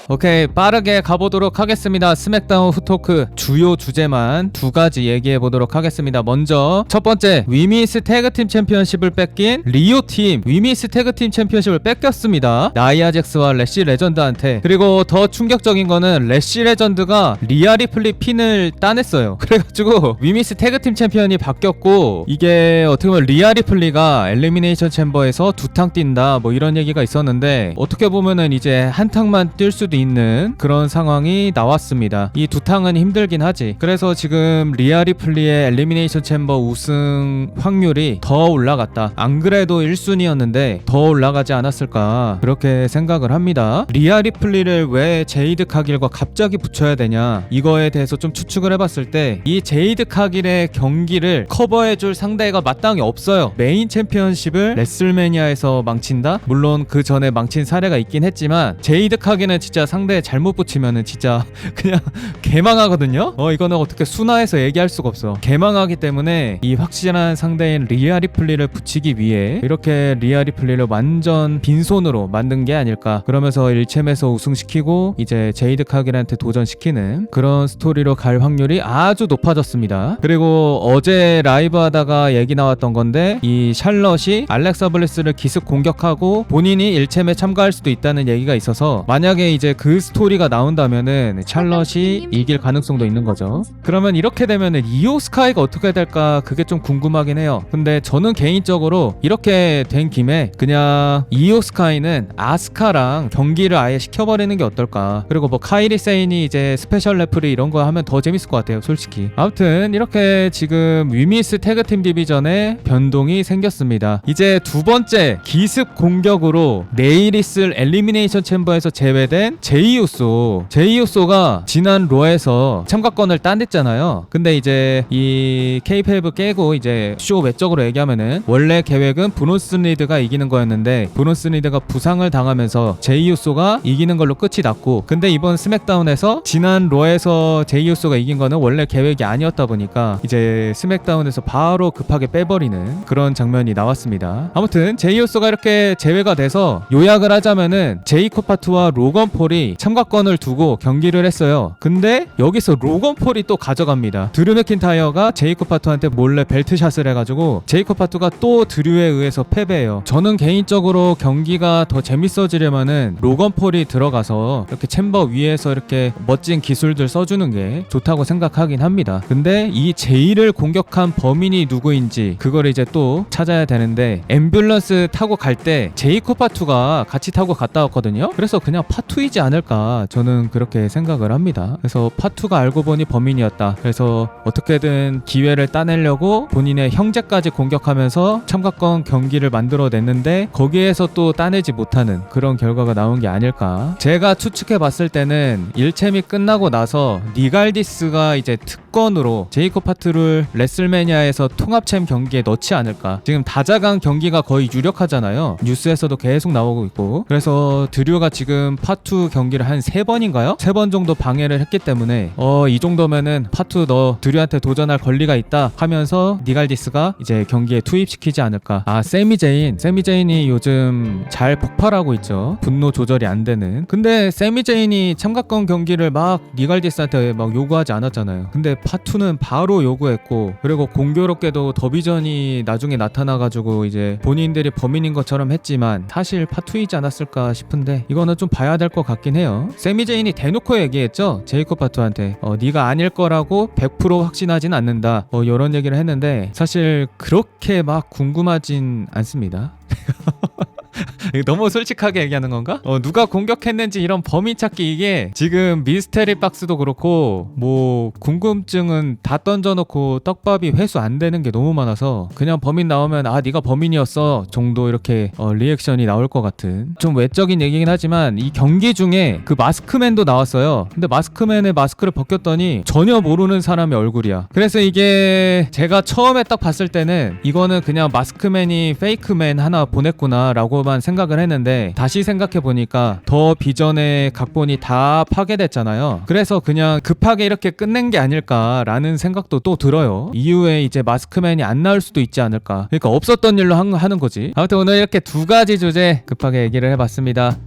오케이, 빠르게 가보도록 하겠습니다. 스맥다운 후토크 주요 주제만 두 가지 얘기해 보도록 하겠습니다. 먼저 첫 번째, 위미스 태그팀 챔피언십을 뺏긴 리오팀 위미스 태그팀 챔피언십을 뺏겼습니다. 나이아 잭스와 래시 레전드한테. 그리고 더 충격적인 거는 래시 레전드가 리아 리플리 핀을 따냈어요. 그래가지고 위미스 태그팀 챔피언이 바뀌었고, 이게 어떻게 보면 리아 리플리가 엘리미네이션 챔버에서 두 탕 뛴다 뭐 이런 얘기가 있었는데, 어떻게 보면은 이제 한 탕만 뛸 수도 있는 그런 상황이 나왔습니다. 이 두 탕은 힘들긴 하지. 그래서 지금 리아 리플리의 엘리미네이션 챔버 우승 확률이 더 올라갔다. 안 그래도 1순위였는데 더 올라가지 않았을까, 그렇게 생각을 합니다. 리아 리플리를 왜 제이드 카길과 갑자기 붙여야 되냐, 이거에 대해서 좀 추측을 해봤을 때, 이 제이드 카길의 경기를 커버해줄 상대가 마땅히 없어요. 메인 챔피언십을 레슬매니아에서 망친다? 물론 그 전에 망친 사례가 있긴 했지만, 제이드 카길은 진짜 상대 잘못 붙이면은 진짜 그냥 개망하거든요. 이거는 어떻게 순화해서 얘기할 수가 없어. 개망하기 때문에 이 확실한 상대인 리아 리플리를 붙이기 위해 이렇게 리아 리플리를 완전 빈손으로 만든 게 아닐까. 그러면서 1챔에서 우승시키고 이제 제이드 카길한테 도전시키는 그런 스토리로 갈 확률이 아주 높아졌습니다. 그리고 어제 라이브 하다가 얘기 나왔던 건데, 이 샬럿이 알렉사 블리스를 기습 공격하고 본인이 1챔에 참가할 수도 있다는 얘기가 있어서, 만약에 이제 그 스토리가 나온다면은 샬럿이 이길 가능성도 있는 거죠. 그러면 이렇게 되면은 이오 스카이가 어떻게 될까, 그게 좀 궁금하긴 해요. 근데 저는 개인적으로 이렇게 된 김에 그냥 이오 스카이는 아스카랑 경기를 아예 시켜버리는 게 어떨까. 그리고 뭐 카이리 세인이 이제 스페셜 레프리 이런 거 하면 더 재밌을 것 같아요, 솔직히. 아무튼 이렇게 지금 위미스 태그팀 디비전에 변동이 생겼습니다. 이제 두 번째, 기습 공격으로 내일 있을 엘리미네이션 챔버에서 제외된 제이우소가 지난 로에서 참가권을 따냈잖아요. 근데 이제 이 케이페이브 깨고 이제 쇼 외적으로 얘기하면은 원래 계획은 브론스 리드가 이기는 거였는데, 브론스 리드가 부상을 당하면서 제이우소가 이기는 걸로 끝이 났고, 근데 이번 스맥다운에서 지난 로에서 제이우소가 이긴 거는 원래 계획이 아니었다 보니까 이제 스맥다운에서 바로 급하게 빼버리는 그런 장면이 나왔습니다. 아무튼 제이우소가 이렇게 제외가 돼서, 요약을 하자면은 제이콥 파트와 로건 폴이 참가권을 두고 경기를 했어요. 근데 여기서 로건 폴이 또 가져갑니다. 드류 맥킨타이어가 제이콥 파트한테 몰래 벨트샷을 해가지고 제이콥 파트가 또 드류에 의해서 패배해요. 저는 개인적으로 경기가 더 재밌어지려면은 로건 폴이 들어가서 이렇게 챔버 위에서 이렇게 멋진 기술들 써주는 게 좋다고 생각하긴 합니다. 근데 이 제이를 공격한 범인이 누구인지 그걸 이제 또 찾아야 되는데, 앰뷸런스 타고 갈 때 제이콥 파투가 같이 타고 갔다 왔거든요. 그래서 그냥 파투이지 않을까, 저는 그렇게 생각을 합니다. 그래서 파투가 알고 보니 범인이었다. 그래서 어떻게든 기회를 따내려고 본인의 형제까지 공격하면서 참가권 경기를 만들어냈는데, 거기에서 또 따내지 못하는 그런 결과가 나온 게 아닐까. 제가 추측해 봤을 때는 1챔이 끝나고 나서 니갈디스가 이제 특권으로 제이콥 파트를 레슬매니아에서 통합챔 경기에 넣지 않을까. 지금 다자간 경기가 거의 유력하잖아요. 뉴스에서도 계속 나오고 있고. 그래서 드류가 지금 파투 경기를 한 3번인가요? 3번 정도 방해를 했기 때문에 이 정도면은 파투 너 드류한테 도전할 권리가 있다 하면서 니갈디스가 이제 경기에 투입시키지 않을까. 세미제인이 요즘 잘 폭발하고 있죠. 분노 조절이 안 되는. 근데 세미제인이 참가권 경기를 막 니갈디스한테 막 요구하지 않았잖아요. 근데 파투는 바로 요구했고, 그리고 공교롭게도 더비전이 나중에 나타나가지고 이제 본인들이 범인인 것처럼 했지만 사실 파투이지 않았을까 싶은데, 이거는 좀 봐야 될 것 같긴 해요. 세미제인이 대놓고 얘기했죠. 제이콥 파투한테 네가 아닐 거라고 100% 확신하진 않는다, 이런 얘기를 했는데, 사실 그렇게 막 궁금하진 않습니다. 너무 솔직하게 얘기하는 건가? 누가 공격했는지 이런 범인 찾기, 이게 지금 미스테리 박스도 그렇고 뭐 궁금증은 다 던져놓고 떡밥이 회수 안 되는 게 너무 많아서, 그냥 범인 나오면 네가 범인이었어 정도 이렇게 리액션이 나올 것 같은 좀 외적인 얘기긴 하지만, 이 경기 중에 그 마스크맨도 나왔어요. 근데 마스크맨의 마스크를 벗겼더니 전혀 모르는 사람의 얼굴이야. 그래서 이게 제가 처음에 딱 봤을 때는 이거는 그냥 마스크맨이 페이크맨 하나 보냈구나 라고만 생각을 했는데, 다시 생각해보니까 더 비전의 각본이 다 파괴됐잖아요. 그래서 그냥 급하게 이렇게 끝낸 게 아닐까라는 생각도 또 들어요. 이후에 이제 마스크맨이 안 나올 수도 있지 않을까. 그러니까 없었던 일로 하는 거지. 아무튼 오늘 이렇게 두 가지 주제 급하게 얘기를 해봤습니다.